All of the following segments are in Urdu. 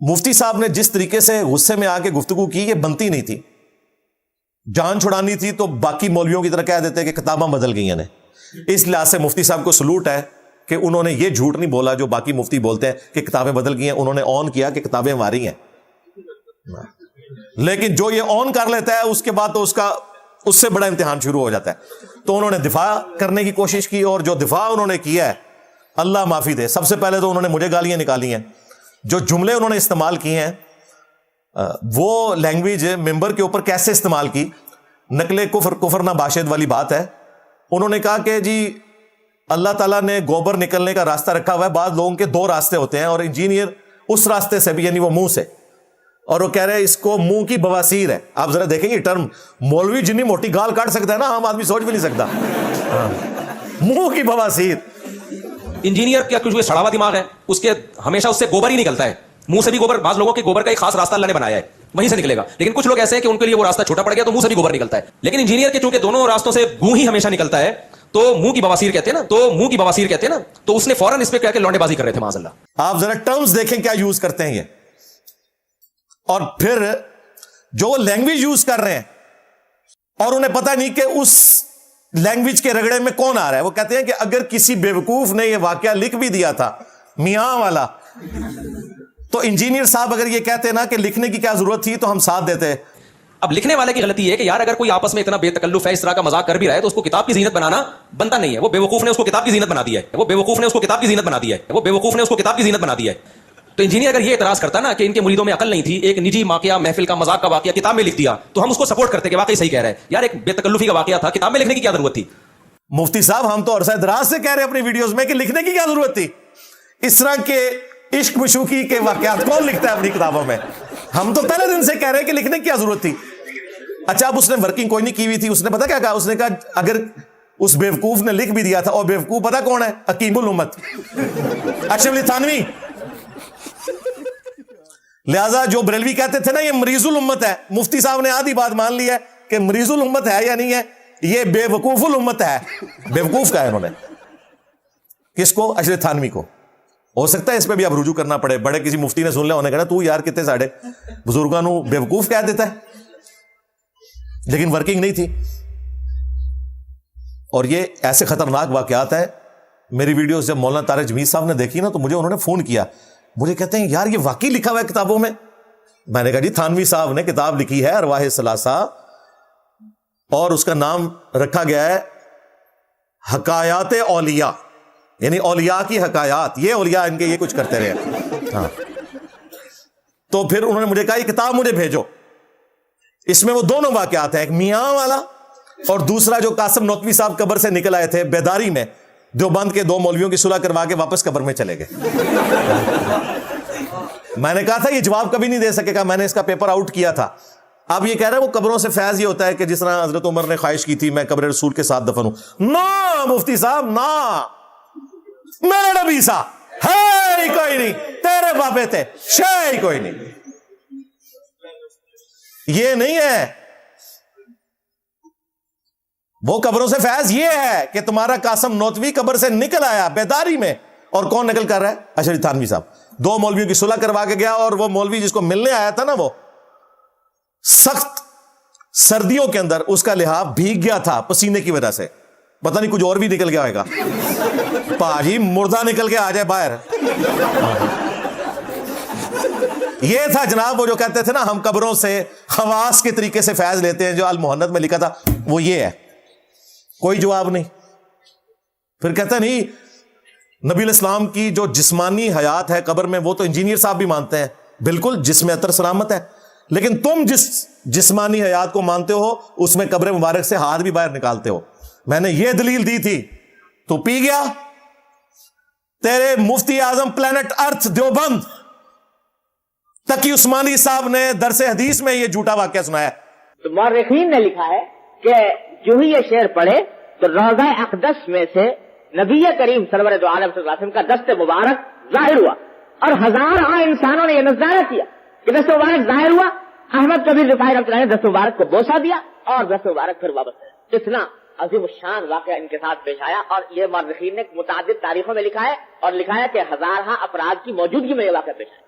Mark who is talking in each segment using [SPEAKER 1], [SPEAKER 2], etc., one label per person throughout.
[SPEAKER 1] مفتی صاحب نے جس طریقے سے غصے میں آ کے گفتگو کی یہ بنتی نہیں تھی. جان چھڑانی تھی تو باقی مولویوں کی طرح کہہ دیتے کہ کتاباں بدل گئی ہیں. اس لحاظ سے مفتی صاحب کو سلوٹ ہے کہ انہوں نے یہ جھوٹ نہیں بولا جو باقی مفتی بولتے ہیں کہ کتابیں بدل گئی ہیں. انہوں نے آن کیا کہ کتابیں ہماری ہیں. لیکن جو یہ آن کر لیتا ہے اس کے بعد تو اس سے بڑا امتحان شروع ہو جاتا ہے. تو انہوں نے دفاع کرنے کی کوشش کی, اور جو دفاع انہوں نے کیا ہے اللہ معافی دے. سب سے پہلے تو انہوں نے مجھے گالیاں نکالی ہیں. جو جملے انہوں نے استعمال کیے ہیں وہ لینگویج ممبر کے اوپر کیسے استعمال کی, نقل کفر نہ باشد والی بات ہے. انہوں نے کہا کہ جی اللہ تعالیٰ نے گوبر نکلنے کا راستہ رکھا ہوا ہے. بعض لوگوں کے دو راستے ہوتے ہیں اور انجینئر اس راستے سے بھی, یعنی وہ منہ سے, اور وہ کہہ رہے ہیں اس کو منہ کی بواسیر ہے. آپ ذرا دیکھیں یہ ٹرم, مولوی جنی موٹی گال کاٹ سکتا ہے نا, عام آدمی سوچ بھی نہیں سکتا. منہ کی بواسیر.
[SPEAKER 2] انجینئر کیا کچھ سڑا ہوا دماغ ہے, اس کے ہمیشہ اس سے گوبر ہی نکلتا ہے. منہ سے بھی گوبر, بعض لوگوں کے گوبر کا ایک خاص راستہ اللہ نے بنایا ہے, وہیں سے نکلے گا. لیکن کچھ لوگ ایسے ہیں کہ ان کے لیے وہ راستہ چھوٹا پڑ گیا تو منہ سے بھی گوبر نکلتا ہے. لیکن انجینئر کے چونکہ دونوں راستوں سے گوں ہی ہمیشہ نکلتا ہے تو منہ کی بواسیر کہتے ہیں نا, تو اس نے فوراً اس پہ کہہ کے لونڈے بازی کر رہے تھے معاذ اللہ.
[SPEAKER 1] آپ ذرا ٹرمز دیکھیں کیا یوز کرتے ہیں یہ, اور پھر جو لینگویج یوز کر رہے ہیں اور انہیں پتہ نہیں کہ اس لینگویج کے رگڑے میں کون آ رہا ہے. وہ کہتے ہیں کہ اگر کسی بیوقوف نے یہ واقعہ لکھ بھی دیا تھا میاں والا, تو انجینئر صاحب اگر یہ کہتے نا کہ لکھنے کی کیا ضرورت تھی تو ہم ساتھ دیتے.
[SPEAKER 2] اب لکھنے والے کی غلطی ہے کہ یار اگر کوئی آپس میں اتنا بے تکلف ہے, اس طرح کا مذاق کر بھی رہا ہے, تو اس کو کتاب کی زینت بنانا بنتا نہیں ہے. وہ بیوقوف نے اس کو کتاب کی زینت بنا دیا ہے. تو انجینئر اگر یہ اعتراض کرتا نا کہ ان کے مریدوں میں عقل نہیں تھی, ایک نجی واقعہ محفل کا مذاق کا واقعہ کتاب میں لکھ دیا, تو ہم اس کو سپورٹ کرتے کہ واقعی صحیح کہہ رہے ہیں یار, ایک بے تکلفی کا واقعہ تھا, کتاب میں لکھنے کی کیا ضرورت تھی.
[SPEAKER 1] مفتی صاحب ہم تو عرصہ دراز سے کہہ رہے ہیں اپنی ویڈیوز میں کہ لکھنے کی کیا ضرورت تھی. اس طرح کے عشق مشوقی کے واقعات کون لکھتا ہے اپنی کتابوں میں. ہم تو پہلے دن سے کہہ رہے ہیں کہ لکھنے کی کیا ضرورت تھی. اچھا اب اس نے ورکنگ کوئی نہیں کی ہوئی تھی, اس نے پتا کیا کہا, اس نے کہا اگر اس بیوقوف نے لکھ بھی دیا تھا, اور بیوقوف پتا کون ہے, حکیم الامت اشرف علی تھانوی. لہذا جو بریلوی کہتے تھے نا یہ مریض الامت ہے, مفتی صاحب نے آدھی بات مان لی ہے کہ مریض الامت ہے یا نہیں ہے, یہ بے وقوف الامت ہے. بیوقوف کا ہے انہوں نے. کس کو؟ اشرف تھانوی کو. ہو سکتا ہے اس پہ بھی اب رجوع کرنا پڑے, بڑے کسی مفتی نے سن لیا, انہوں نے کہا تو یار کتنے ساڑھے بزرگاں نو بیوقوف کہہ دیتا ہے, لیکن ورکنگ نہیں تھی. اور یہ ایسے خطرناک واقعات ہیں. میری ویڈیوز جب مولانا طارق جمیل صاحب نے دیکھی نا تو مجھے انہوں نے فون کیا, مجھے کہتے ہیں یار یہ واقعی لکھا ہوا ہے کتابوں میں. میں نے کہا جی تھانوی صاحب نے کتاب لکھی ہے ارواح ثلاثہ, اور اس کا نام رکھا گیا ہے حکایات اولیاء, یعنی اولیاء کی حکایات. یہ اولیاء ان کے یہ کچھ کرتے رہے. ہاں تو پھر انہوں نے مجھے کہا یہ کتاب مجھے بھیجو, اس میں وہ دونوں واقعات ہیں, ایک میاں والا اور دوسرا جو قاسم نوتوی صاحب قبر سے نکل آئے تھے بیداری میں, دیوبند کے 2 مولویوں کی صلح کروا کے واپس قبر میں چلے گئے. میں نے کہا تھا یہ جواب کبھی نہیں دے سکے گا, میں نے اس کا پیپر آؤٹ کیا تھا. اب یہ کہہ رہے ہیں وہ قبروں سے فیض یہ ہوتا ہے کہ جس طرح حضرت عمر نے خواہش کی تھی میں قبر رسول کے ساتھ دفن ہوں. نا مفتی صاحب نا, میرے نبی سا ہے کوئی نہیں, تیرے بابے تھے شے کوئی نہیں. یہ نہیں ہے. وہ قبروں سے فیض یہ ہے کہ تمہارا قاسم نوتوی قبر سے نکل آیا بیداری میں, اور کون نکل کر رہا ہے؟ اشرف تھانوی صاحب. 2 مولویوں کی صلح کروا کے گیا, اور وہ مولوی جس کو ملنے آیا تھا نا وہ سخت سردیوں کے اندر اس کا لحاف بھیگ گیا تھا پسینے کی وجہ سے. پتہ نہیں کچھ اور بھی نکل گیا ہوئے گا. پاجی مردہ نکل کے آ جائے باہر. یہ تھا جناب وہ جو کہتے تھے نا ہم قبروں سے خواص کے طریقے سے فیض لیتے ہیں, جو المحنت میں لکھا تھا وہ یہ ہے. کوئی جواب نہیں. پھر کہتا نہیں نبی الاسلام کی جو جسمانی حیات ہے قبر میں وہ تو انجینئر صاحب بھی مانتے ہیں, بالکل جسم اطہر سلامت ہے, لیکن تم جس جسمانی حیات کو مانتے ہو اس میں قبر مبارک سے ہاتھ بھی باہر نکالتے ہو. میں نے یہ دلیل دی تھی, تو پی گیا. تیرے مفتی اعظم پلانٹ ارتھ دیوبند تقی عثمانی صاحب نے درس حدیث میں یہ جھوٹا واقعہ سنایا.
[SPEAKER 3] تو مورخین نے لکھا ہے کہ جو ہی یہ شعر پڑھے تو روضہ اقدس میں سے نبی کریم سرور دو عالم صلی اللہ علیہ وسلم کا دست مبارک ظاہر ہوا, اور ہزاروں انسانوں نے یہ نظارہ کیا کہ دست مبارک ظاہر ہوا. احمد کبیر رفاعی رحمۃ اللہ نے دست مبارک کو بوسہ دیا, اور دست مبارک پھر واپس آیا. اتنا عظیم الشان واقعہ ان کے ساتھ پیش آیا, اور یہ مورخین نے متعدد تاریخوں میں لکھا ہے, اور لکھا ہے کہ ہزارہ افراد کی موجودگی میں یہ واقعہ پیش آیا.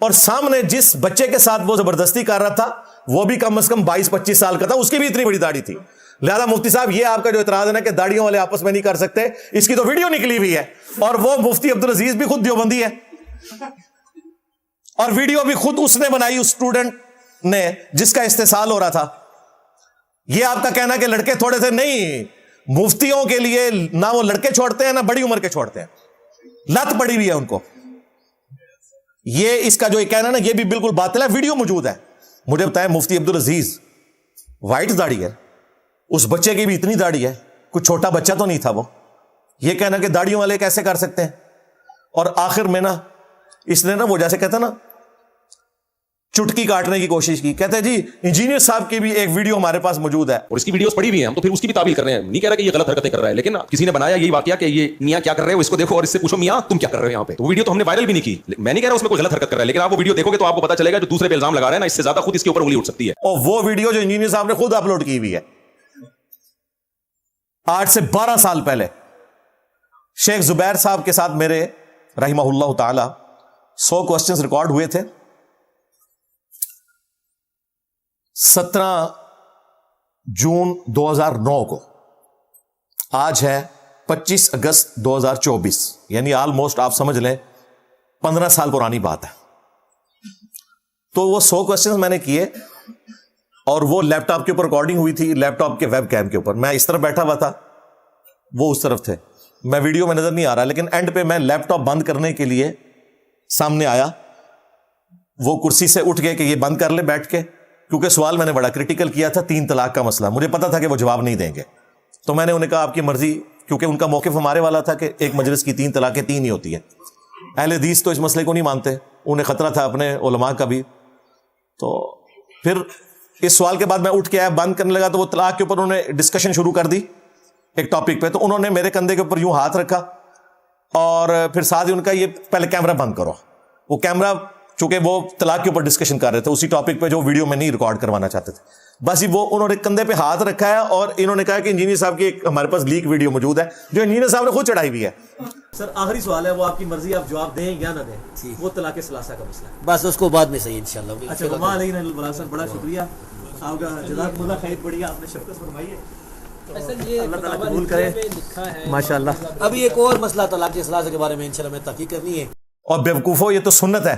[SPEAKER 1] اور سامنے جس بچے کے ساتھ وہ زبردستی کر رہا تھا وہ بھی کم از کم 22-25 سال کا تھا, اس کی بھی اتنی بڑی داڑھی تھی. لہذا مفتی صاحب یہ آپ کا جو اعتراض ہے نا کہ داڑھیوں والے آپس میں نہیں کر سکتے, اس کی تو ویڈیو نکلی ہوئی ہے, اور وہ مفتی عبدالعزیز بھی خود دیوبندی ہے, اور ویڈیو بھی خود اس نے بنائی, اس اسٹوڈنٹ نے جس کا استحصال ہو رہا تھا. یہ آپ کا کہنا کہ لڑکے تھوڑے سے نہیں, مفتیوں کے لیے نہ وہ لڑکے چھوڑتے ہیں نہ بڑی عمر کے چھوڑتے ہیں, لت پڑی ہوئی ہے ان کو. یہ اس کا جو یہ کہنا نا یہ بھی بالکل باطل ہے. ویڈیو موجود ہے. مجھے بتائیں مفتی عبدالعزیز وائٹ داڑھی ہے, اس بچے کی بھی اتنی داڑھی ہے, کوئی چھوٹا بچہ تو نہیں تھا وہ. یہ کہنا کہ داڑھیوں والے کیسے کر سکتے ہیں. اور آخر میں نا اس نے نا وہ جیسے کہتا نا چٹکی کاٹنے کی کوشش کی, کہتے ہیں جی انجینئر صاحب کی بھی ایک ویڈیو ہمارے پاس موجود ہے,
[SPEAKER 2] اور اس کی ویڈیوز پڑی ہوئی ہیں, ہم تو پھر اس کی بھی تعبیر کر رہے ہیں. نہیں کہہ رہا کہ یہ غلط حرکتیں کر رہا ہے, لیکن کسی نے بنایا یہی واقعہ کہ یہ میاں کیا کر رہے ہو, اس کو دیکھو اور اس سے پوچھو میاں تم کیا کر رہے ہو یہاں پہ. تو ویڈیو تو ہم نے وائرل بھی نہیں کی, میں نہیں کہہ رہا اس میں کوئی غلط حرکت کر رہا ہے, لیکن آپ وہ ویڈیو دیکھو گے تو آپ کو پتا چلے گا جو دوسرے پہ الزام لگا رہے ہیں نا, اس سے زیادہ خود اس کے اوپر انگلی اٹھ سکتی ہے.
[SPEAKER 1] اور وہ ویڈیو جو انجینئر صاحب نے خود اپلوڈ کی ہوئی ہے آج سے 12 سال پہلے, شیخ زبیر صاحب کے ساتھ میرے رحمہ اللہ تعالی 100 کوسچنز ریکارڈ ہوئے تھے. 17 جون 2009 کو, آج ہے 25 اگست 2024, یعنی آلموسٹ آپ سمجھ لیں 15 سال پرانی بات ہے. تو وہ 100 کوسچنز میں نے کیے, اور وہ لیپ ٹاپ کے اوپر ریکارڈنگ ہوئی تھی, لیپ ٹاپ کے ویب کیم کے اوپر. میں اس طرف بیٹھا ہوا تھا, وہ اس طرف تھے, میں ویڈیو میں نظر نہیں آ رہا, لیکن اینڈ پہ میں لیپ ٹاپ بند کرنے کے لیے سامنے آیا, وہ کرسی سے اٹھ گئے کہ یہ بند کر لے بیٹھ کے, کیونکہ سوال میں نے بڑا کریٹیکل کیا تھا, 3 طلاق کا مسئلہ. مجھے پتا تھا کہ وہ جواب نہیں دیں گے, تو میں نے انہیں کہا آپ کی مرضی, کیونکہ ان کا موقف ہمارے والا تھا کہ ایک مجلس کی 3 طلاقیں 3 ہی ہوتی ہیں. اہل حدیث تو اس مسئلے کو نہیں مانتے, انہیں خطرہ تھا اپنے علماء کا بھی. تو پھر اس سوال کے بعد میں اٹھ کے آیا, بند کرنے لگا, تو وہ طلاق کے اوپر انہوں نے ڈسکشن شروع کر دی ایک ٹاپک پہ. تو انہوں نے میرے کندھے کے اوپر یوں ہاتھ رکھا, اور پھر ساتھ ہی ان کا یہ پہلے کیمرہ بند کرو. وہ کیمرہ چونکہ وہ طلاق کے اوپر ڈسکشن کر رہے تھے اسی ٹاپک پہ جو ویڈیو میں نہیں ریکارڈ کروانا چاہتے تھے, بس وہ انہوں نے کندھے پہ ہاتھ رکھا ہے, اور انہوں نے کہا کہ انجینئر صاحب کی ایک ہمارے پاس لیک ویڈیو موجود ہے جو انجینئر صاحب نے خود چڑھائی ہوئی ہے.
[SPEAKER 4] سر آخری سوال ہے, وہ آپ کی مرضی, آپ جواب دیں یا نہ دیں, وہ طلاق ثلاثہ کا مسئلہ ہے.
[SPEAKER 5] بس اس کو بعد میں صحیح انشاءاللہ.
[SPEAKER 4] اچھا وما علینا الا البلاغ. سر بڑا شکریہ آپ کا, جزاک اللہ خیر, بڑھیا آپ نے شفقت فرمائی ہے. اللہ تعالیٰ قبول کرے ماشاء اللہ.
[SPEAKER 5] ابھی ایک اور مسئلہ طلاق ثلاثہ کے بارے میں انشاءاللہ میں تحقیق کرنی ہے.
[SPEAKER 1] اور بیوقوفو یہ تو سنت ہے,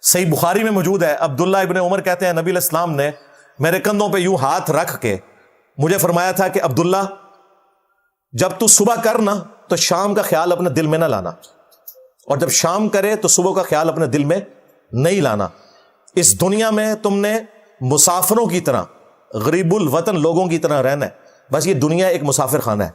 [SPEAKER 1] صحیح بخاری میں موجود ہے. عبداللہ ابن عمر کہتے ہیں نبی علیہ السلام نے میرے کندھوں پہ یوں ہاتھ رکھ کے مجھے فرمایا تھا کہ عبداللہ جب تو صبح کرنا تو شام کا خیال اپنے دل میں نہ لانا, اور جب شام کرے تو صبح کا خیال اپنے دل میں نہیں لانا. اس دنیا میں تم نے مسافروں کی طرح, غریب الوطن لوگوں کی طرح رہنا ہے. بس یہ دنیا ایک مسافر خانہ ہے.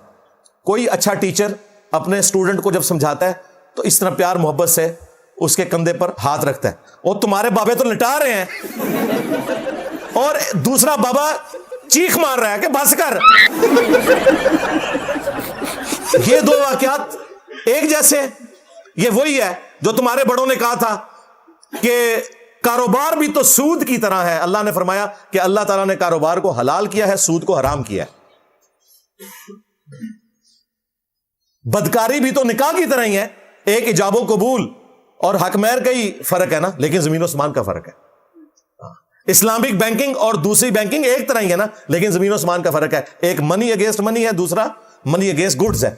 [SPEAKER 1] کوئی اچھا ٹیچر اپنے اسٹوڈنٹ کو جب سمجھاتا ہے تو اس طرح پیار محبت سے اس کے کندھے پر ہاتھ رکھتا ہے. اور تمہارے بابے تو لٹا رہے ہیں, اور دوسرا بابا چیخ مار رہا ہے کہ بس کر. یہ 2 واقعات ایک جیسے, یہ وہی ہے جو تمہارے بڑوں نے کہا تھا کہ کاروبار بھی تو سود کی طرح ہے. اللہ نے فرمایا کہ اللہ تعالیٰ نے کاروبار کو حلال کیا ہے, سود کو حرام کیا ہے. بدکاری بھی تو نکاح کی طرح ہی ہے, ایک ایجاب و قبول اور حق مہر کا ہی فرق ہے نا, لیکن زمین و آسمان کا فرق ہے. اسلامک بینکنگ اور دوسری بینکنگ ایک طرح ہی ہے نا, لیکن زمین و آسمان کا فرق ہے. ایک منی اگینسٹ منی ہے, دوسرا منی اگینسٹ گڈز ہے.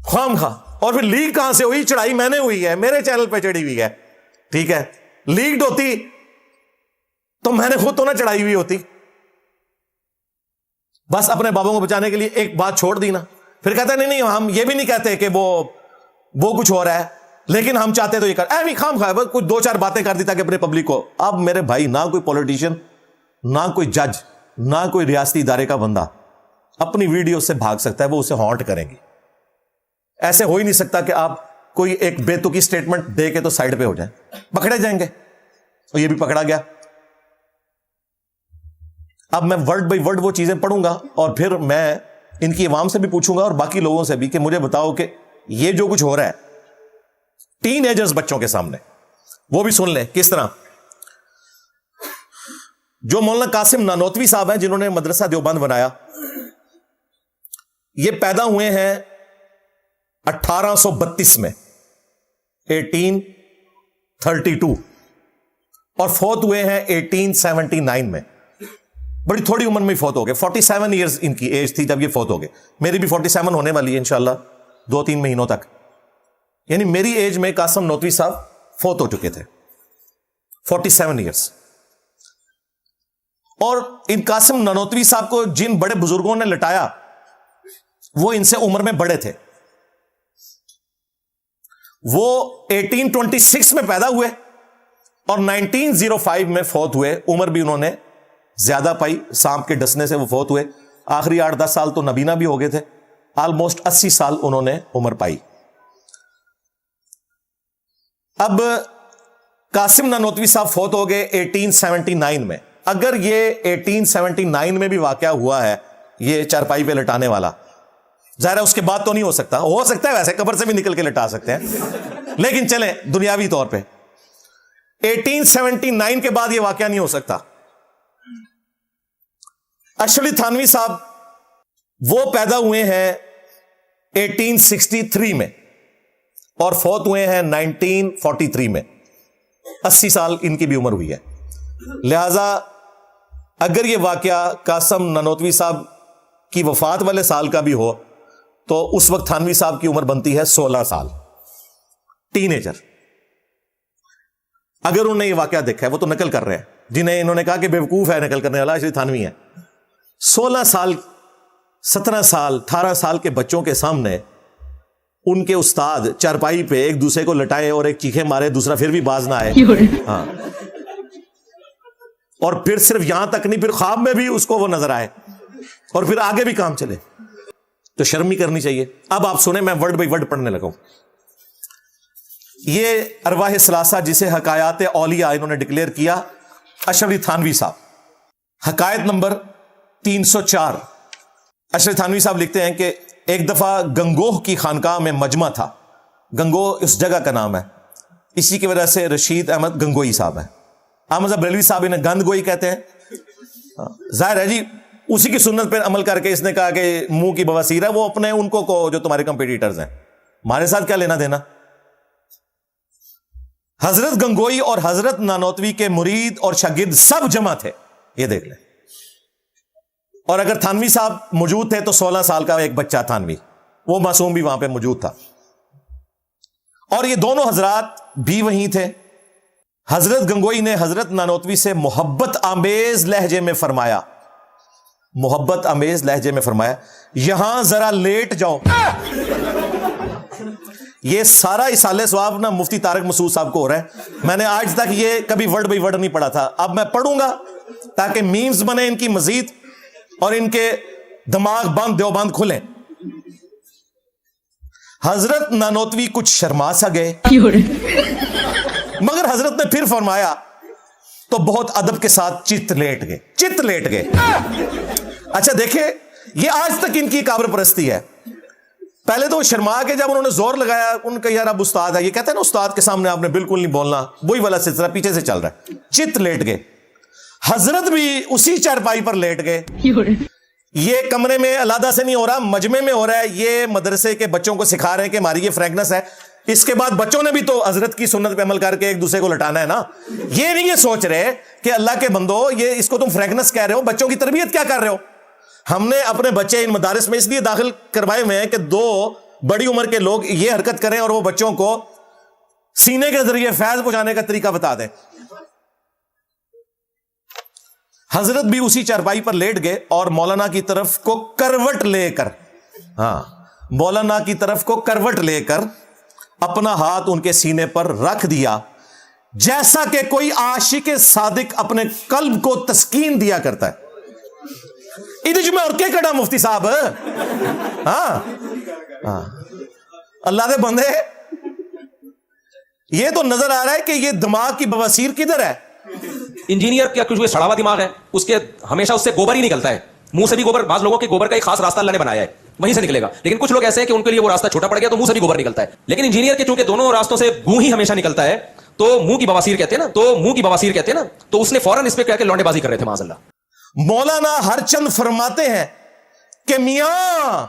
[SPEAKER 1] خام خواہ. اور پھر لیگ کہاں سے ہوئی؟ چڑھائی میں نے ہوئی ہے, میرے چینل پہ چڑھی ہوئی ہے. ٹھیک ہے, لیگڈ ہوتی تو میں نے خود تو نہ چڑھائی ہوئی ہوتی. بس اپنے بابوں کو بچانے کے لیے ایک بات چھوڑ دی نا, پھر کہتے ہیں نہیں ہم یہ بھی نہیں کہتے کہ وہ کچھ ہو رہا ہے, لیکن ہم چاہتے تو یہ کر ایویں خام خواہ بس کچھ 2-4 باتیں کر دی تاکہ اپنے پبلک کو. اب میرے بھائی نہ کوئی پولیٹیشین, نہ کوئی جج, نہ کوئی ریاستی ادارے کا بندہ اپنی ویڈیو سے بھاگ سکتا ہے, وہ اسے ہانٹ کریں گی. ایسے ہو ہی نہیں سکتا کہ آپ کوئی ایک بے تکی اسٹیٹمنٹ دے کے تو سائڈ پہ ہو جائیں, پکڑے جائیں گے. اور یہ بھی پکڑا گیا. اب میں ورڈ بائی ورڈ وہ چیزیں پڑھوں گا, اور پھر میں ان کی عوام سے بھی پوچھوں گا اور باقی لوگوں سے بھی کہ مجھے بتاؤ کہ یہ جو کچھ ہو رہا ہے ٹین ایجرز بچوں کے سامنے, وہ بھی سن لیں کس طرح. جو مولانا قاسم نانوتوی صاحب ہیں جنہوں نے مدرسہ دیوبند بنایا, یہ پیدا ہوئے ہیں 1832 میں, 32 اور فوت ہوئے ہیں 1879 میں. بڑی تھوڑی عمر میں فوت ہو گئے. 47 ایئرز ان کی ایج تھی جب یہ فوت ہو گئے. میری بھی 47 ہونے والی ہے انشاءاللہ 2-3 مہینوں تک. یعنی میری ایج میں قاسم نانوتوی صاحب فوت ہو چکے تھے. 47 ایئرز. اور ان قاسم نانوتوی صاحب کو جن بڑے بزرگوں نے لٹایا وہ ان سے عمر میں بڑے تھے. وہ 1826 میں پیدا ہوئے اور 1905 میں فوت ہوئے. عمر بھی انہوں نے زیادہ پائی, سانپ کے ڈسنے سے وہ فوت ہوئے. آخری 8-10 سال تو نبینا بھی ہو گئے تھے. آلموسٹ 80 سال انہوں نے عمر پائی. اب قاسم نانوتوی صاحب فوت ہو گئے 1879 میں. اگر یہ 1879 میں بھی واقعہ ہوا ہے یہ چارپائی پہ لٹانے والا, ظاہر ہے اس کے بعد تو نہیں ہو سکتا ہے ویسے قبر سے بھی نکل کے لٹا سکتے ہیں, لیکن چلیں دنیاوی طور پہ 1879 کے بعد یہ واقعہ نہیں ہو سکتا. اشرف علی تھانوی صاحب وہ پیدا ہوئے ہیں 1863 میں اور فوت ہوئے ہیں 1943 میں. 80 سال ان کی بھی عمر ہوئی ہے. لہذا اگر یہ واقعہ قاسم نانوتوی صاحب کی وفات والے سال کا بھی ہو تو اس وقت تھانوی صاحب کی عمر بنتی ہے 16 سال. Ten ager. اگر انہوں نے یہ واقعہ دیکھا ہے, وہ تو نقل کر رہے ہیں, جنہیں انہوں نے کہا کہ بیوقوف ہے نقل کرنے والا اشرف تھانوی ہے. 16 سال 17 سال 18 سال کے بچوں کے سامنے ان کے استاد چارپائی پہ ایک دوسرے کو لٹائے اور ایک چیخے مارے, دوسرا پھر بھی باز نہ آئے. ہاں, اور پھر صرف یہاں تک نہیں, پھر خواب میں بھی اس کو وہ نظر آئے اور پھر آگے بھی کام چلے, تو شرم ہی کرنی چاہیے. اب آپ سنیں, میں ورڈ بائی ورڈ پڑھنے لگا ہوں. یہ ارواح ثلاثہ جسے حکایات اولیاء انہوں نے ڈکلیئر کیا, اشرف علی تھانوی صاحب. حکایت نمبر 304. اشرف تھانوی صاحب لکھتے ہیں کہ ایک دفعہ گنگوہ کی خانقاہ میں مجمع تھا. گنگوہ اس جگہ کا نام ہے, اسی کی وجہ سے رشید احمد گنگوئی صاحب ہیں. احمد بریلوی صاحب انہیں گند گوئی کہتے ہیں. ظاہر ہے جی اسی کی سنت پہ عمل کر کے اس نے کہا کہ منہ کی بواسیر ہے, وہ اپنے ان کو جو تمہارے کمپیٹیٹرز ہیں, ہمارے ساتھ کیا لینا دینا. حضرت گنگوئی اور حضرت نانوتوی کے مرید اور شاگرد سب جمع تھے, یہ دیکھ لیں. اور اگر تھانوی صاحب موجود تھے تو 16 سال کا ایک بچہ تھانوی, وہ معصوم بھی وہاں پہ موجود تھا. اور یہ دونوں حضرات بھی وہیں تھے. حضرت گنگوئی نے حضرت نانوتوی سے محبت آمیز لہجے میں فرمایا, یہاں ذرا لیٹ جاؤ. یہ سارا اصالہ ثواب نا مفتی طارق مسعود صاحب کو ہو رہا ہے. میں نے آج تک یہ کبھی ورڈ بائی ورڈ نہیں پڑھا تھا, اب میں پڑھوں گا تاکہ میمز بنے ان کی مزید اور ان کے دماغ بند دیوبند کھلیں. حضرت نانوتوی کچھ شرما سا گئے, مگر حضرت نے پھر فرمایا تو بہت ادب کے ساتھ چت لیٹ گئے. اچھا دیکھیں, یہ آج تک ان کی کابر پرستی ہے. پہلے تو شرما کے جب انہوں نے زور لگایا, ان کا یار اب استاد ہے, یہ کہتے ہیں نا استاد کے سامنے آپ نے بالکل نہیں بولنا, وہی والا سلسلہ پیچھے سے چل رہا ہے. چت لیٹ گئے. حضرت بھی اسی چارپائی پر لیٹ گئے. یہ کمرے میں علیحدہ سے نہیں ہو رہا, مجمع میں ہو رہا ہے. یہ مدرسے کے بچوں کو سکھا رہے ہیں کہ ہماری یہ فرینکنس ہے. اس کے بعد بچوں نے بھی تو حضرت کی سنت پہ عمل کر کے ایک دوسرے کو لٹانا ہے نا. یہ نہیں یہ سوچ رہے کہ اللہ کے بندو یہ اس کو تم فرینکنس کہہ رہے ہو, بچوں کی تربیت کیا کر رہے ہو. ہم نے اپنے بچے ان مدارس میں اس لیے داخل کروائے ہوئے ہیں کہ 2 بڑی عمر کے لوگ یہ حرکت کریں اور وہ بچوں کو سینے کے ذریعے فیض پہنچانے کا طریقہ بتا دیں. حضرت بھی اسی چارپائی پر لیٹ گئے اور مولانا کی طرف کو کروٹ لے کر اپنا ہاتھ ان کے سینے پر رکھ دیا, جیسا کہ کوئی عاشق صادق اپنے قلب کو تسکین دیا کرتا ہے. ادھر میں اور کیا کڑا مفتی صاحب, اللہ دے بندے, یہ تو نظر آ رہا ہے کہ یہ دماغ کی بواسیر کدھر ہے.
[SPEAKER 2] انجینئر کیا کچھ سڑا ہوا دماغ ہے, اس کے ہمیشہ اس سے گوبر ہی نکلتا ہے. منہ سے بھی گوبر, بعض لوگوں کے گوبر کا ایک خاص راستہ اللہ نے بنایا ہے, وہیں سے نکلے گا. لیکن کچھ لوگ ایسے ہیں کہ ان کے لیے وہ راستہ چھوٹا پڑ گیا تو منہ سے بھی گوبر نکلتا ہے. لیکن انجینئر کے چونکہ دونوں راستوں سے گوں ہی ہمیشہ نکلتا ہے تو منہ کی بواسیر کہتے ہیں نا, تو اس نے فوراً اس پہ کہہ کے لونڈے بازی کر رہے تھے معاذ اللہ.
[SPEAKER 1] مولانا ہر چند فرماتے ہیں کہ میاں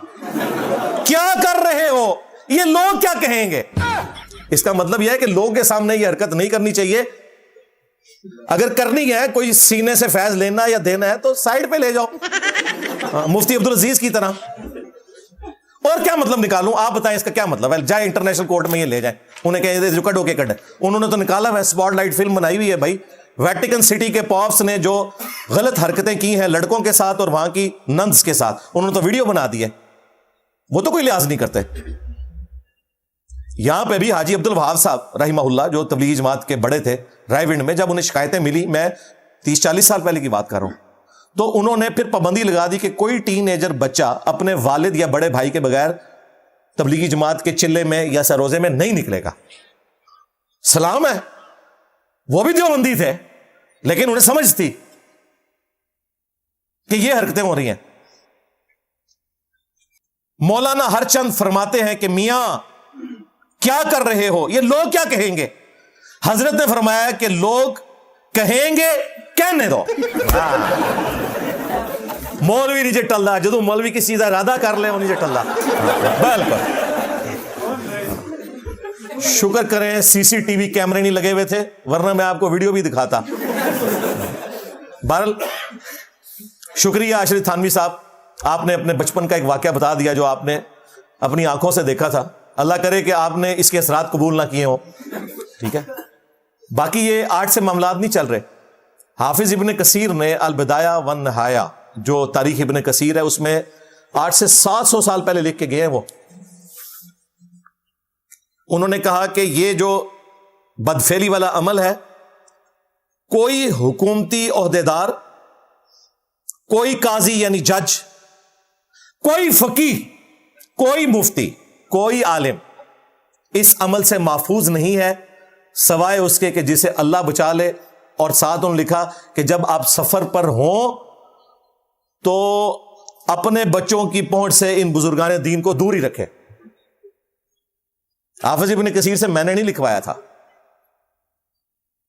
[SPEAKER 1] کیا کر رہے ہو, یہ لوگ کیا کہیں گے. اس کا مطلب یہ ہے کہ لوگوں کے سامنے یہ حرکت نہیں کرنی چاہیے. اگر کرنی ہے, کوئی سینے سے فیض لینا یا دینا ہے تو سائڈ پہ لے جاؤ, مفتی عبدالعزیز کی طرح. اور کیا مطلب نکالوں, آپ بتائیں اس کا کیا مطلب ہے؟ جائے انٹرنیشنل کورٹ میں یہ لے جائیں, انہیں کہیں جو کڈو کے کڈ. انہوں نے تو نکالا ہے, اسپاٹ لائٹ فلم بنائی ہوئی ہے بھائی. ویٹیکن سٹی کے پاپس نے جو غلط حرکتیں کی ہیں لڑکوں کے ساتھ اور وہاں کی ننس کے ساتھ, انہوں نے تو ویڈیو بنا دی ہے. وہ تو کوئی لحاظ نہیں کرتے. یہاں پہ بھی حاجی عبد الوہاب صاحب رحمہ اللہ, جو تبلیغی جماعت کے بڑے تھے رائے ونڈ میں, جب انہیں شکایتیں ملی, میں 30-40 سال پہلے کی بات کر رہا ہوں, تو انہوں نے پھر پابندی لگا دی کہ کوئی ٹین ایجر بچہ اپنے والد یا بڑے بھائی کے بغیر تبلیغی جماعت کے چلے میں یا سروزے میں نہیں نکلے گا. سلام ہے, وہ بھی دیوبندی تھے لیکن انہیں سمجھ تھی کہ یہ حرکتیں ہو رہی ہیں. مولانا ہر چند فرماتے ہیں کہ میاں کیا کر رہے ہو, یہ لوگ کیا کہیں گے؟ حضرت نے فرمایا کہ لوگ کہیں گے, کہنے دو. مولوی نیچے ٹلدا, جدو مولوی کی سیدھا ارادہ کر لے وہ نیچے ٹلدا. بالکل. شکر کریں سی سی ٹی وی کیمرے نہیں لگے ہوئے تھے, ورنہ میں آپ کو ویڈیو بھی دکھاتا. بہرحال شکریہ اشرف تھانوی صاحب, آپ نے اپنے بچپن کا ایک واقعہ بتا دیا جو آپ نے اپنی آنکھوں سے دیکھا تھا. اللہ کرے کہ آپ نے اس کے اثرات قبول نہ کیے ہوں. ٹھیک ہے, باقی یہ آرٹ سے معاملات نہیں چل رہے. حافظ ابن کثیر نے البدایہ والنہایہ, جو تاریخ ابن کثیر ہے, اس میں 800 سے 700 سال پہلے لکھ کے گئے ہیں. وہ انہوں نے کہا کہ یہ جو بدفعلی والا عمل ہے, کوئی حکومتی عہدیدار, کوئی قاضی یعنی جج, کوئی فقیہ, کوئی مفتی, کوئی عالم اس عمل سے محفوظ نہیں ہے سوائے اس کے کہ جسے اللہ بچا لے. اور ساتھ انہوں نے لکھا کہ جب آپ سفر پر ہوں تو اپنے بچوں کی پہنچ سے ان بزرگان دین کو دور ہی رکھے. حافظ ابن کثیر سے میں نے نہیں لکھوایا تھا.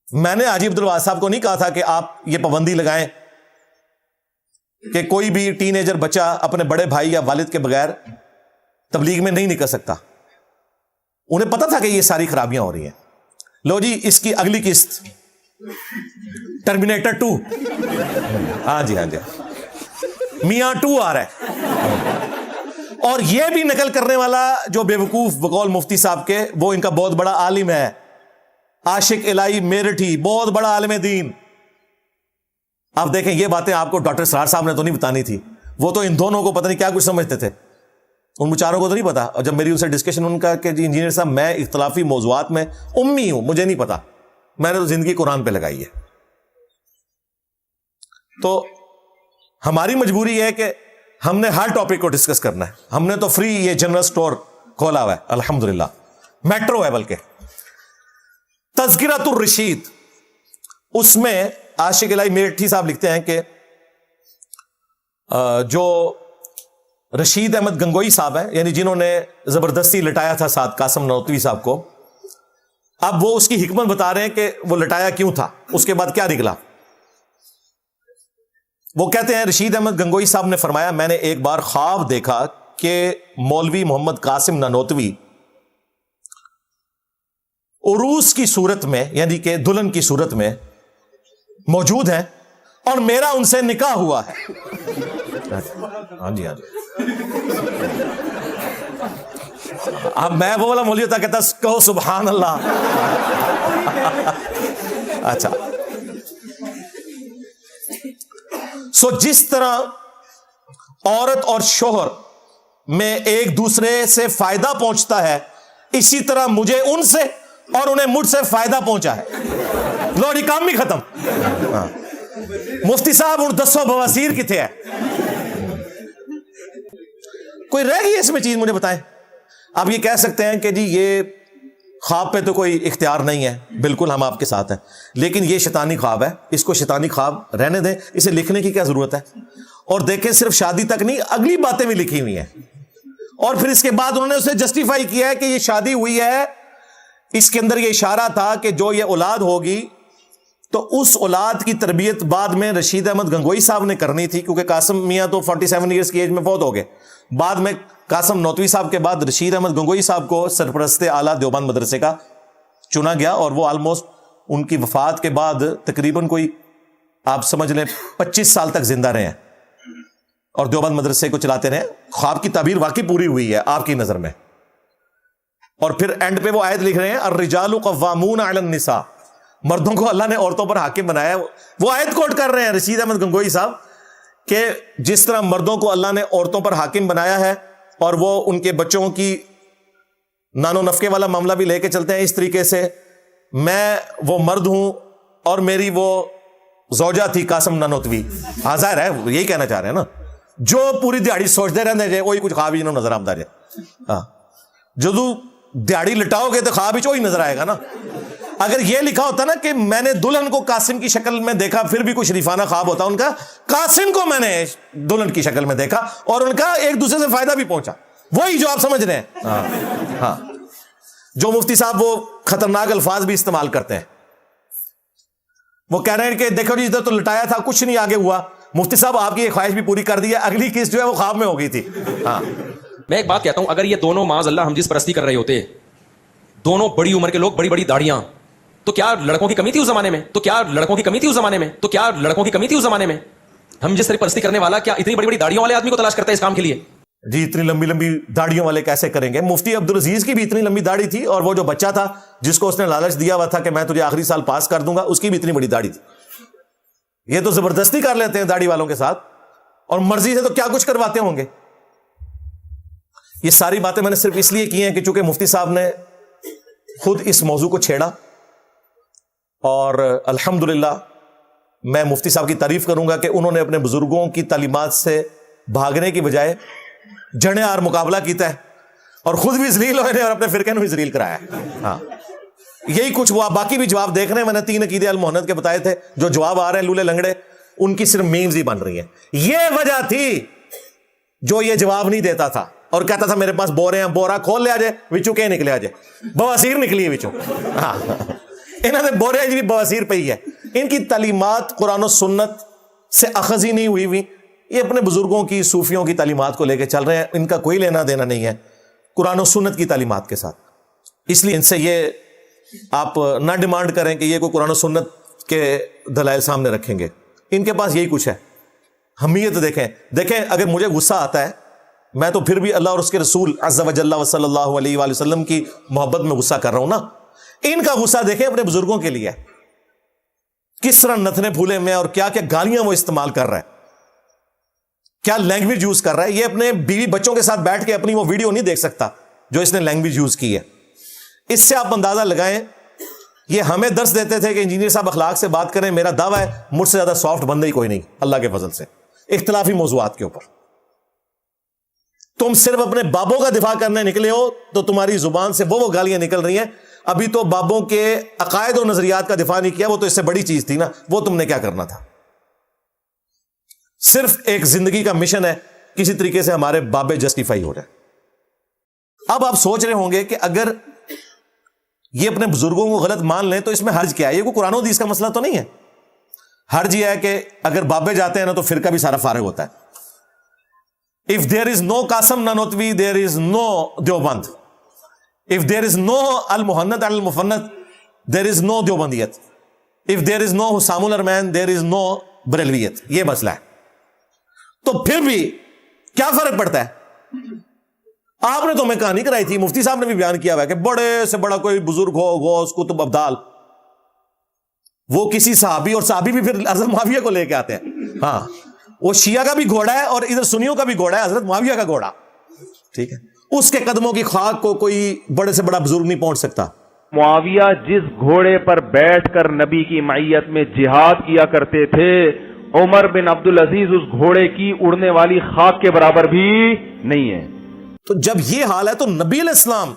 [SPEAKER 1] میں نے حاجی عبد الوہاب صاحب کو نہیں کہا تھا کہ آپ یہ پابندی لگائیں کہ کوئی بھی ٹین ایجر بچہ اپنے بڑے بھائی یا والد کے بغیر تبلیغ میں نہیں نکل سکتا. انہیں پتا تھا کہ یہ ساری خرابیاں ہو رہی ہیں. لو جی, اس کی اگلی قسط ٹرمینیٹر 2. ہاں جی, ہاں جی, میاں 2 آ رہا ہے. اور یہ بھی نقل کرنے والا جو بے وقوف بقول مفتی صاحب کے, وہ ان کا بہت بڑا عالم ہے, عاشق الہی میرٹھی, بہت بڑا عالم دین. آپ دیکھیں یہ باتیں آپ کو ڈاکٹر سرار صاحب نے تو نہیں بتانی تھی, وہ تو ان دونوں کو پتہ نہیں کیا کچھ سمجھتے تھے, ان بیچاروں کو تو نہیں پتا. اور جب میری ان سے ڈسکشن, ان کا کہ جی انجینئر صاحب میں اختلافی موضوعات میں امی ہوں, مجھے نہیں پتا, میں نے تو زندگی قرآن پہ لگائی ہے. تو ہماری مجبوری ہے کہ ہم نے ہر ٹاپک کو ڈسکس کرنا ہے. ہم نے تو فری یہ جنرل سٹور کھولا ہوا ہے الحمدللہ, میٹرو ہے بلکہ. تذکرۃ الرشید, اس میں عاشق الہی میرٹھی صاحب لکھتے ہیں کہ جو رشید احمد گنگوئی صاحب ہیں, یعنی جنہوں نے زبردستی لٹایا تھا سعد قاسم نانوتوی صاحب کو, اب وہ اس کی حکمت بتا رہے ہیں کہ وہ لٹایا کیوں تھا, اس کے بعد کیا نکلا. وہ کہتے ہیں رشید احمد گنگوئی صاحب نے فرمایا, میں نے ایک بار خواب دیکھا کہ مولوی محمد قاسم نانوتوی عروس کی صورت میں, یعنی کہ دلہن کی صورت میں موجود ہیں اور میرا ان سے نکاح ہوا ہے. ہاں جی, ہاں جی. اب میں وہ والا مولوی ہوتا کہتا کہو سبحان اللہ. اچھا, سو جس طرح عورت اور شوہر میں ایک دوسرے سے فائدہ پہنچتا ہے, اسی طرح مجھے ان سے اور انہیں مجھ سے فائدہ پہنچا ہے. لو جی, کام بھی ختم. مفتی صاحب ہوں دسو بواسیر کتنے ہے؟ کوئی رہ گئی اس میں چیز, مجھے بتائیں. آپ یہ کہہ سکتے ہیں کہ جی یہ خواب پہ تو کوئی اختیار نہیں ہے, بالکل ہم آپ کے ساتھ ہیں, لیکن یہ شیطانی خواب ہے, اس کو شیطانی خواب رہنے دیں, اسے لکھنے کی کیا ضرورت ہے. اور دیکھیں صرف شادی تک نہیں, اگلی باتیں بھی لکھی ہوئی ہیں, اور پھر اس کے بعد انہوں نے اسے جسٹیفائی کیا ہے کہ یہ شادی ہوئی ہے, اس کے اندر یہ اشارہ تھا کہ جو یہ اولاد ہوگی تو اس اولاد کی تربیت بعد میں رشید احمد گنگوئی صاحب نے کرنی تھی، کیونکہ قاسم میاں تو 47 ایئرس کی ایج میں فوت ہو گئے. بعد میں قاسم نوتوی صاحب کے بعد رشید احمد گنگوئی صاحب کو سرپرست اعلیٰ دیوبند مدرسے کا چنا گیا، اور وہ آلموسٹ ان کی وفات کے بعد تقریباً کوئی آپ سمجھ لیں 25 سال تک زندہ رہے ہیں اور دیوبند مدرسے کو چلاتے رہے. خواب کی تعبیر واقعی پوری ہوئی ہے آپ کی نظر میں. اور پھر اینڈ پہ وہ آیت لکھ رہے ہیں الرجال قوامون علی النساء، مردوں کو اللہ نے عورتوں پر حاکم بنایا. وہ آیت کوٹ کر رہے ہیں رشید احمد گنگوئی صاحب کہ جس طرح مردوں کو اللہ نے عورتوں پر حاکم بنایا ہے اور وہ ان کے بچوں کی نانو نفقے والا معاملہ بھی لے کے چلتے ہیں اس طریقے سے، میں وہ مرد ہوں اور میری وہ زوجہ تھی قاسم نانوتوی. ظاہر ہے یہی کہنا چاہ رہے ہیں نا، جو پوری دیہڑی سوچتے رہتے جائے وہی کچھ خواب ہی نظر آتا جائے. ہاں جدو دیہڑی لٹاؤ گے تو خواب ہی وہی نظر آئے گا نا. اگر یہ لکھا ہوتا نا کہ میں نے دلہن کو قاسم کی شکل میں دیکھا، پھر بھی کوئی شریفانہ خواب ہوتا ان کا. قاسم کو میں نے دلہن کی شکل میں دیکھا اور ان کا ایک دوسرے سے فائدہ بھی پہنچا، وہی جو آپ سمجھ رہے ہیں. ہاں جو مفتی صاحب وہ خطرناک الفاظ بھی استعمال کرتے ہیں، وہ کہہ رہے ہیں کہ دیکھو جی ادھر تو لٹایا تھا کچھ نہیں آگے ہوا. مفتی صاحب آپ کی ایک خواہش بھی پوری کر دی ہے، اگلی قسط جو ہے وہ خواب میں ہو گئی تھی. ہاں
[SPEAKER 2] میں ایک بات کہتا ہوں، اگر یہ دونوں معاذ اللہ ہم جس پرستی کر رہے ہوتے، دونوں بڑی عمر کے لوگ، بڑی بڑی داڑیاں، تو کیا لڑکوں کی کمی تھی اس زمانے میں؟ تو کیا لڑکوں کی کمی تھی اس زمانے میں؟ تو کیا لڑکوں کی کمی تھی اس زمانے میں؟ ہم جس طرح پرستی کرنے والا کیا اتنی بڑی بڑی داڑیوں والے آدمی کو تلاش کرتا ہے اس کام کے لیے؟
[SPEAKER 1] جی اتنی لمبی لمبی داڑیوں والے کیسے کریں گے؟ مفتی عبدالعزیز کی بھی اتنی لمبی داڑھی تھی، اور وہ جو بچہ تھا جس کو اس نے لالچ دیا ہوا تھا کہ میں تجھے آخری سال پاس کر دوں گا، اس کی بھی اتنی بڑی داڑھی تھی. یہ تو زبردستی کر لیتے ہیں داڑھی والوں کے ساتھ، اور مرضی سے تو کیا کچھ کرواتے ہوں گے. یہ ساری باتیں میں نے صرف اس لیے کی ہیں کہ چونکہ مفتی صاحب نے خود اس موضوع کو چھیڑا، اور الحمدللہ میں مفتی صاحب کی تعریف کروں گا کہ انہوں نے اپنے بزرگوں کی تعلیمات سے بھاگنے کی بجائے جڑیں آر مقابلہ کیتا ہے، اور خود بھی ذلیل ہوئے اور اپنے فرقے نے بھی ذلیل کرایا ہے. ہاں یہی کچھ ہوا. باقی بھی جواب دیکھ رہے ہیں، میں نے 3 عقیدے المحنت کے بتائے تھے، جو جواب آ رہے ہیں لولے لنگڑے، ان کی صرف میمز ہی بن رہی ہیں. یہ وجہ تھی جو یہ جواب نہیں دیتا تھا اور کہتا تھا میرے پاس بورے ہیں، بورا کھول لیا جائے وچوں کے نکلے آ جائے، بواسیر نکلی ہے وچوں. ہاں انہوں نے بورے جی بواسیر پئی ہے. ان کی تعلیمات قرآن و سنت سے اخذ ہی نہیں ہوئی. یہ اپنے بزرگوں کی صوفیوں کی تعلیمات کو لے کے چل رہے ہیں، ان کا کوئی لینا دینا نہیں ہے قرآن و سنت کی تعلیمات کے ساتھ. اس لیے ان سے یہ آپ نہ ڈیمانڈ کریں کہ یہ کوئی قرآن و سنت کے دلائل سامنے رکھیں گے. ان کے پاس یہی کچھ ہے. حمیت دیکھیں اگر مجھے غصہ آتا ہے، میں تو پھر بھی اللہ اور اس کے رسول عز و جل و صلی اللہ علیہ وآلہ وسلم کی محبت میں غصہ کر رہا ہوں نا. ان کا غصہ دیکھیں اپنے بزرگوں کے لیے کس طرح نتنے پھولے میں، اور کیا کیا گالیاں وہ استعمال کر رہا ہے، کیا لینگویج یوز کر رہا ہے. یہ اپنے بیوی بچوں کے ساتھ بیٹھ کے اپنی وہ ویڈیو نہیں دیکھ سکتا جو اس نے لینگویج یوز کی ہے. اس سے آپ اندازہ لگائیں. یہ ہمیں درس دیتے تھے کہ انجینئر صاحب اخلاق سے بات کریں. میرا دعویٰ ہے مجھ سے زیادہ سافٹ بندہ ہی کوئی نہیں اللہ کے فضل سے، اختلافی موضوعات کے اوپر. تم صرف اپنے بابوں کا دفاع کرنے نکلے ہو تو تمہاری زبان سے وہ گالیاں نکل رہی ہیں. ابھی تو بابوں کے عقائد و نظریات کا دفاع نہیں کیا، وہ تو اس سے بڑی چیز تھی نا. وہ تم نے کیا کرنا تھا؟ صرف ایک زندگی کا مشن ہے، کسی طریقے سے ہمارے بابے جسٹیفائی ہو رہے ہیں. اب آپ سوچ رہے ہوں گے کہ اگر یہ اپنے بزرگوں کو غلط مان لیں تو اس میں حرج کیا ہے؟ یہ کوئی قرآن و حدیث کا مسئلہ تو نہیں ہے. حرج یہ ہے کہ اگر بابے جاتے ہیں نا تو فرقہ بھی سارا فارغ ہوتا ہے. If there is no Qasim Nanotwi, there is no Deoband. If there is no Al-Muhannad Al-Mufannad, there is no Deobandiyat. If there is no Husamul Arman, there is no Barelwiyat. یہ مسئلہ ہے. تو پھر بھی کیا فرق پڑتا ہے؟ آپ نے تو ہمیں کہانی کرائی تھی، مفتی صاحب نے بھی بیان کیا ہوا ہے کہ بڑے سے بڑا کوئی بزرگ ہو، غوث، قطب، ابدال، وہ کسی صحابی، اور صحابی بھی پھر حضرت معاویہ کو لے کے آتے ہیں. ہاں وہ شیعہ کا بھی گھوڑا ہے اور ادھر سنیوں کا بھی گھوڑا ہے، حضرت معاویہ کا گھوڑا. ٹھیک ہے، اس کے قدموں کی خاک کو کوئی بڑے سے بڑا بزرگ نہیں پہنچ سکتا.
[SPEAKER 6] معاویہ جس گھوڑے پر بیٹھ کر نبی کی معیت میں جہاد کیا کرتے تھے، عمر بن عبدالعزیز اس گھوڑے کی اڑنے والی خاک کے برابر بھی نہیں ہے.
[SPEAKER 1] تو جب یہ حال ہے تو نبی علیہ السلام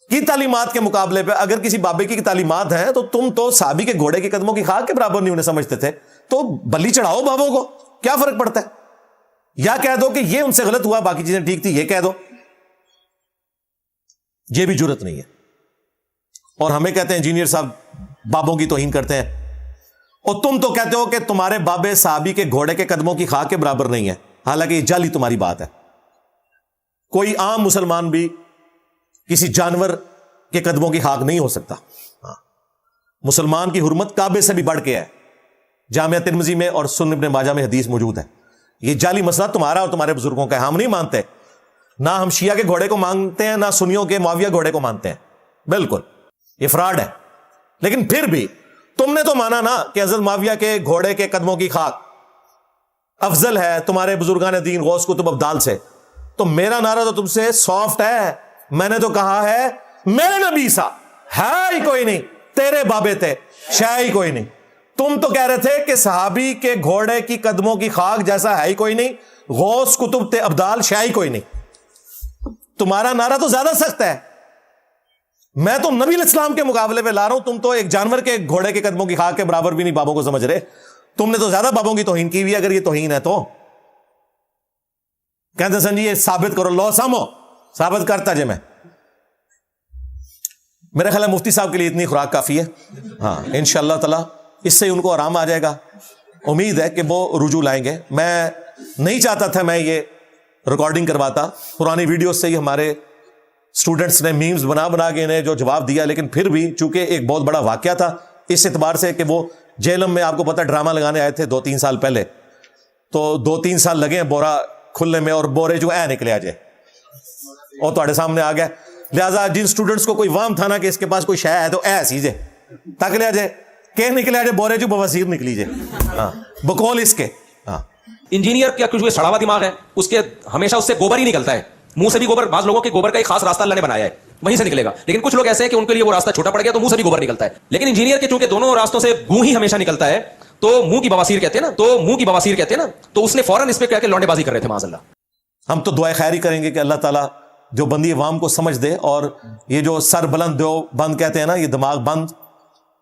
[SPEAKER 1] کی تعلیمات کے مقابلے پہ اگر کسی بابے کی تعلیمات ہیں تو تم تو صحابی کے گھوڑے کے قدموں کی خاک کے برابر نہیں انہیں سمجھتے تھے. تو بلی چڑھاؤ بابوں کو، کیا فرق پڑتا ہے؟ یا کہہ دو کہ یہ ان سے غلط ہوا، باقی چیزیں ٹھیک تھی، یہ کہہ دو. یہ بھی جرت نہیں ہے. اور ہمیں کہتے ہیں انجینئر صاحب بابوں کی توہین کرتے ہیں. اور تم تو کہتے ہو کہ تمہارے بابے صحابی کے گھوڑے کے قدموں کی خاک کے برابر نہیں ہے، حالانکہ یہ جعلی تمہاری بات ہے. کوئی عام مسلمان بھی کسی جانور کے قدموں کی خاک نہیں ہو سکتا. مسلمان کی حرمت کعبے سے بھی بڑھ کے ہے. جامعہ ترمذی میں اور سنن ابن ماجہ میں حدیث موجود ہے. یہ جعلی مسئلہ تمہارا اور تمہارے بزرگوں کا ہے، ہم نہیں مانتے. نہ ہم شیعہ کے گھوڑے کو مانتے ہیں، نہ سنیوں کے معاویہ گھوڑے کو مانتے ہیں. بالکل یہ فراڈ ہے. لیکن پھر بھی تم نے تو مانا نا کہ حضرت معاویہ کے گھوڑے کے قدموں کی خاک افضل ہے تمہارے بزرگان دین غوث کتب ابدال سے. تو میرا نعرہ تو تم سے سافٹ ہے. میں نے تو کہا ہے میرے نبی سا ہے ہی کوئی نہیں، تیرے بابے تھے شے ہی کوئی نہیں. تم تو کہہ رہے تھے کہ صحابی کے گھوڑے کی قدموں کی خاک جیسا ہے ہی کوئی نہیں، غوث کتب ابدال شے ہی کوئی نہیں. تمہارا نعرہ تو زیادہ سخت ہے. میں تو نبی علیہ السلام کے مقابلے پہ لا رہا ہوں، تم تو ایک جانور کے گھوڑے کے قدموں کی خاک کے برابر بھی نہیں بابوں کو سمجھ رہے. تم نے تو زیادہ بابوں کی توہین کی ہوئی ہے. اگر یہ توہین ہے تو کہتے ہیں سن جی یہ ثابت کرو، لو سامو ثابت کرتا جے میں. میرا خیال ہے مفتی صاحب کے لیے اتنی خوراک کافی ہے. ہاں انشاءاللہ تعالی اس سے ان کو آرام آ جائے گا. امید ہے کہ وہ رجوع لائیں گے. میں نہیں چاہتا تھا میں یہ ریکارڈنگ کرواتا، پرانی ویڈیوز سے ہی ہمارے اسٹوڈنٹس نے میمز بنا بنا کے انہیں جو جواب دیا. لیکن پھر بھی چونکہ ایک بہت بڑا واقعہ تھا اس اعتبار سے کہ وہ جیلم میں آپ کو پتا ڈرامہ لگانے آئے تھے 2-3 سال پہلے، تو 2-3 سال لگے ہیں بورا کھلنے میں، اور بورے جو نکلے آجے اور تھوڑے سامنے آ گیا. لہٰذا جن اسٹوڈنٹس کو کوئی وام تھا نا کہ اس کے پاس کوئی شے ہے تو سیجے تک لے آجے کہ نکلے آجے بورے جو بواسیر نکلی جے. ہاں بقول اس کے
[SPEAKER 2] انجینئر کیا کچھ صڑا ہوا دماغ ہے، اس کے ہمیشہ اس سے گوبر ہی نکلتا ہے. منہ سے بھی گوبر، بعض لوگوں کے گوبر کا ایک خاص راستہ اللہ نے بنایا ہے، وہیں سے نکلے گا. لیکن کچھ لوگ ایسے ہیں کہ ان کے لیے وہ راستہ چھوٹا پڑ گیا تو منہ سے بھی گوبر نکلتا ہے. لیکن انجینئر کے چونکہ دونوں راستوں سے گوں ہی ہمیشہ نکلتا ہے تو منہ کی بواسیر کہتے ہیں نا، تو اس نے فوراً اس پہ کہہ کے لونڈے بازی کر رہے تھے معاذ اللہ.
[SPEAKER 1] ہم تو دعائے خیر ہی کریں گے کہ اللہ تعالیٰ جو بندی عوام کو سمجھ دے، اور یہ جو سر بلند دو بند کہتے ہیں نا، یہ دماغ بند،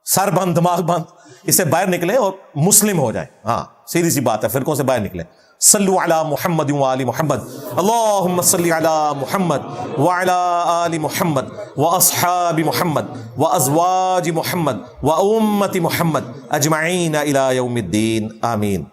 [SPEAKER 1] سر بند دماغ بند، اس سے باہر نکلیں اور مسلم ہو جائیں. ہاں سیدھی سی بات ہے، فرقوں سے باہر نکلیں. صلو علی محمد وآل محمد، اللہم صلی علی محمد وعلی آل محمد واصحاب محمد وازواج محمد وامت محمد اجمعین الی یوم الدین، آمین.